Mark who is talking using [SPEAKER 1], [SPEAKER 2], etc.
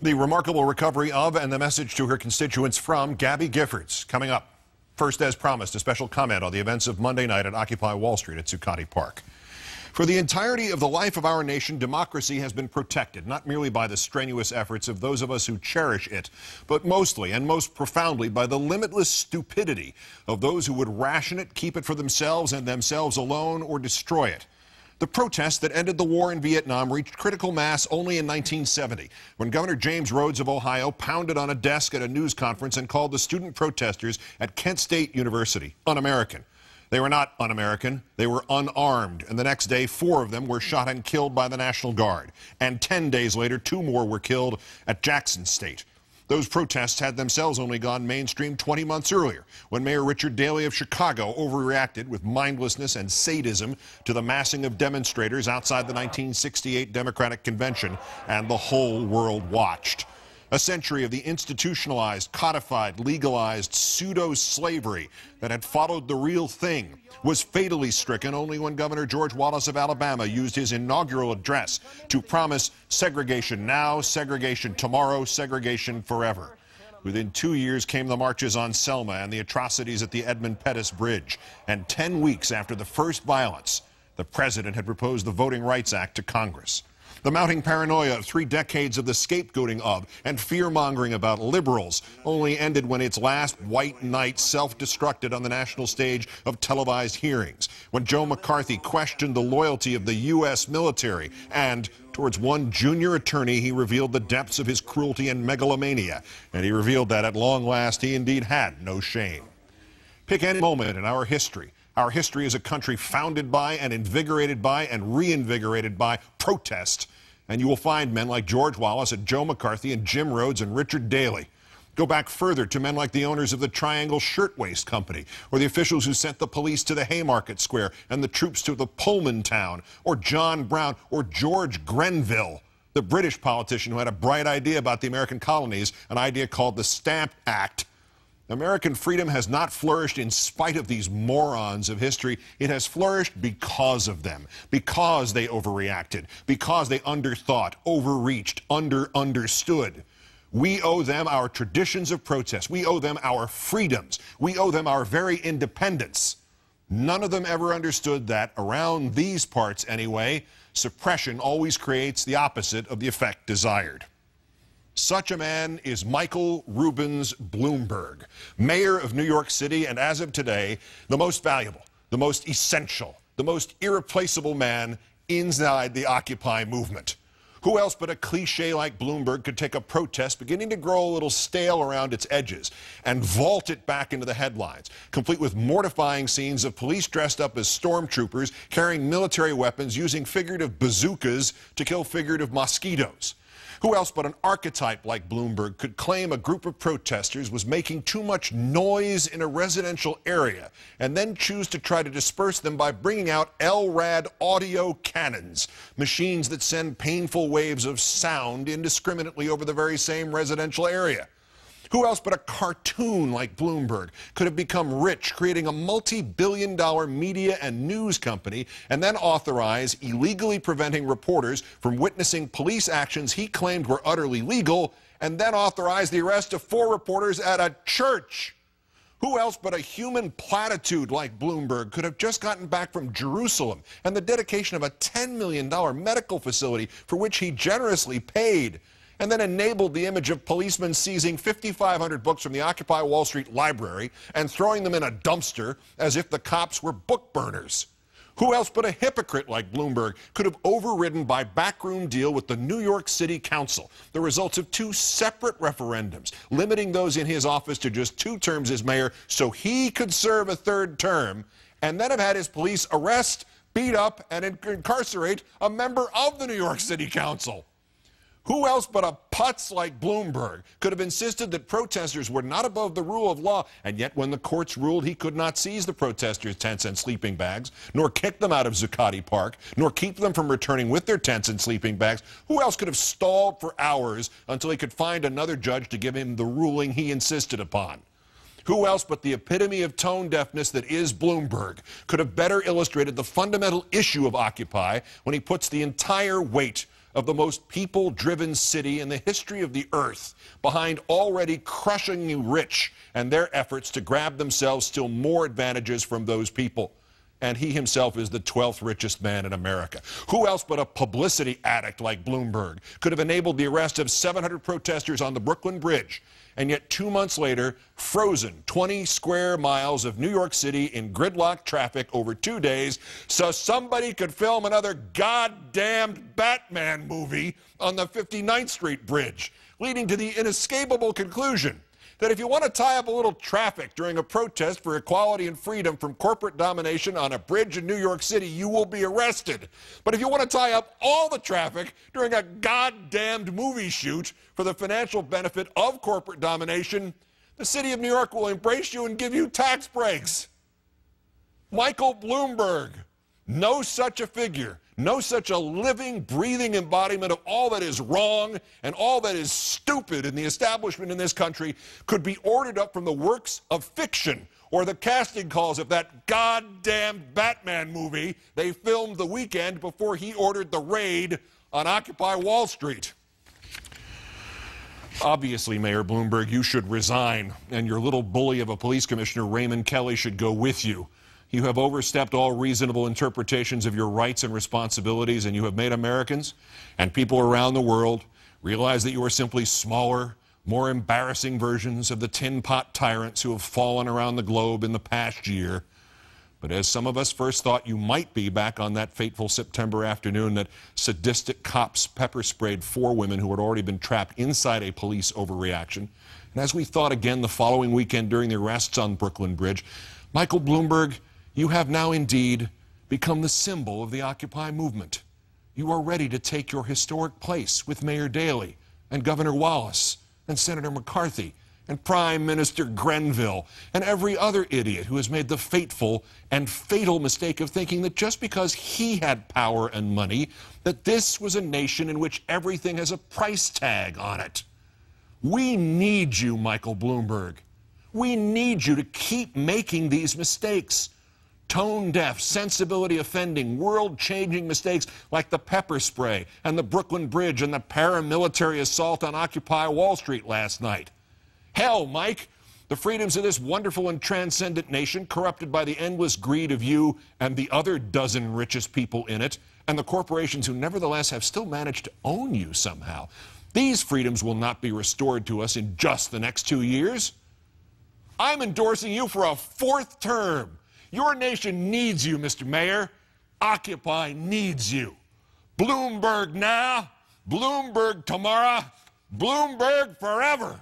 [SPEAKER 1] The remarkable recovery of and the message to her constituents from Gabby Giffords coming up. First, as promised, a special comment on the events of Monday night at Occupy Wall Street at Zuccotti Park. For the entirety of the life of our nation, democracy has been protected, not merely by the strenuous efforts of those of us who cherish it, but mostly and most profoundly by the limitless stupidity of those who would ration it, keep it for themselves and themselves alone, or destroy it. The protests that ended the war in Vietnam reached critical mass only in 1970, when Governor James Rhodes of Ohio pounded on a desk at a news conference and called the student protesters at Kent State University un-American. They were not un-American, they were unarmed, and the next day 4 of them were shot and killed by the National Guard. And 10 days later, 2 more were killed at Jackson State. Those protests had themselves only gone mainstream 20 months earlier, when Mayor Richard Daley of Chicago overreacted with mindlessness and sadism to the massing of demonstrators outside the 1968 Democratic Convention, and the whole world watched. A century of the institutionalized, codified, legalized pseudo-slavery that had followed the real thing was fatally stricken only when Governor George Wallace of Alabama used his inaugural address to promise segregation now, segregation tomorrow, segregation forever. Within 2 years came the marches on Selma and the atrocities at the Edmund Pettus Bridge. And 10 weeks after the first violence, the president had proposed the Voting Rights Act to Congress. The mounting paranoia of 3 decades of the scapegoating of and fear-mongering about liberals only ended when its last white knight self-destructed on the national stage of televised hearings, when Joe McCarthy questioned the loyalty of the U.S. military, and towards one junior attorney he revealed the depths of his cruelty and megalomania, and he revealed that at long last he indeed had no shame. Pick any moment in our history. Our history is a country founded by and invigorated by and reinvigorated by protest. And you will find men like George Wallace and Joe McCarthy and Jim Rhodes and Richard Daley. Go back further to men like the owners of the Triangle Shirtwaist Company, or the officials who sent the police to the Haymarket Square and the troops to the Pullman town, or John Brown, or George Grenville, the British politician who had a bright idea about the American colonies, an idea called the Stamp Act. American freedom has not flourished in spite of these morons of history. It has flourished because of them, because they overreacted, because they underthought, overreached, understood. We owe them our traditions of protest. We owe them our freedoms. We owe them our very independence. None of them ever understood that, around these parts anyway, suppression always creates the opposite of the effect desired. Such a man is Michael Rubens Bloomberg, mayor of New York City, and as of today, the most valuable, the most essential, the most irreplaceable man inside the Occupy movement. Who else but a cliche like Bloomberg could take a protest beginning to grow a little stale around its edges and vault it back into the headlines, complete with mortifying scenes of police dressed up as stormtroopers carrying military weapons using figurative bazookas to kill figurative mosquitoes? Who else but an archetype like Bloomberg could claim a group of protesters was making too much noise in a residential area and then choose to try to disperse them by bringing out LRAD audio cannons, machines that send painful waves of sound indiscriminately over the very same residential area? Who else but a cartoon like Bloomberg could have become rich, creating a multi-billion-dollar media and news company, and then authorize illegally preventing reporters from witnessing police actions he claimed were utterly legal, and then authorize the arrest of 4 reporters at a church? Who else but a human platitude like Bloomberg could have just gotten back from Jerusalem and the dedication of a $10 million medical facility for which he generously paid, and then enabled the image of policemen seizing 5,500 books from the Occupy Wall Street library and throwing them in a dumpster as if the cops were book burners? Who else but a hypocrite like Bloomberg could have overridden by backroom deal with the New York City Council the results of 2 separate referendums, limiting those in his office to just 2 terms as mayor so he could serve a 3rd term, and then have had his police arrest, beat up, and incarcerate a member of the New York City Council? Who else but a putz like Bloomberg could have insisted that protesters were not above the rule of law, and yet when the courts ruled he could not seize the protesters' tents and sleeping bags, nor kick them out of Zuccotti Park, nor keep them from returning with their tents and sleeping bags, who else could have stalled for hours until he could find another judge to give him the ruling he insisted upon? Who else but the epitome of tone deafness that is Bloomberg could have better illustrated the fundamental issue of Occupy when he puts the entire weight of the most people-driven city in the history of the earth behind already crushingly rich and their efforts to grab themselves still more advantages from those people. And he himself is the 12th richest man in America. Who else but a publicity addict like Bloomberg could have enabled the arrest of 700 protesters on the Brooklyn Bridge, and yet 2 months later, frozen 20 square miles of New York City in gridlock traffic over 2 days so somebody could film another goddamned Batman movie on the 59th Street Bridge, leading to the inescapable conclusion that if you want to tie up a little traffic during a protest for equality and freedom from corporate domination on a bridge in New York City, you will be arrested. But if you want to tie up all the traffic during a goddamned movie shoot for the financial benefit of corporate domination, the city of New York will embrace you and give you tax breaks. Michael Bloomberg, no such a figure, no such a living, breathing embodiment of all that is wrong and all that is stupid in the establishment in this country could be ordered up from the works of fiction or the casting calls of that goddamn Batman movie they filmed the weekend before he ordered the raid on Occupy Wall Street. Obviously, Mayor Bloomberg, you should resign, and your little bully of a police commissioner, Raymond Kelly, should go with you. You have overstepped all reasonable interpretations of your rights and responsibilities, and you have made Americans and people around the world realize that you are simply smaller, more embarrassing versions of the tin pot tyrants who have fallen around the globe in the past year. But as some of us first thought you might be back on that fateful September afternoon that sadistic cops pepper-sprayed 4 women who had already been trapped inside a police overreaction, and as we thought again the following weekend during the arrests on Brooklyn Bridge, Michael Bloomberg, you have now indeed become the symbol of the Occupy movement. You are ready to take your historic place with Mayor Daley and Governor Wallace and Senator McCarthy and Prime Minister Grenville and every other idiot who has made the fateful and fatal mistake of thinking that just because he had power and money, that this was a nation in which everything has a price tag on it. We need you, Michael Bloomberg. We need you to keep making these mistakes. Tone-deaf, sensibility-offending, world-changing mistakes like the pepper spray and the Brooklyn Bridge and the paramilitary assault on Occupy Wall Street last night. Hell, Mike, the freedoms of this wonderful and transcendent nation corrupted by the endless greed of you and the other dozen richest people in it, and the corporations who nevertheless have still managed to own you somehow. These freedoms will not be restored to us in just the next 2 years. I'm endorsing you for a 4th term. Your nation needs you, Mr. Mayor. Occupy needs you. Bloomberg now, Bloomberg tomorrow, Bloomberg forever.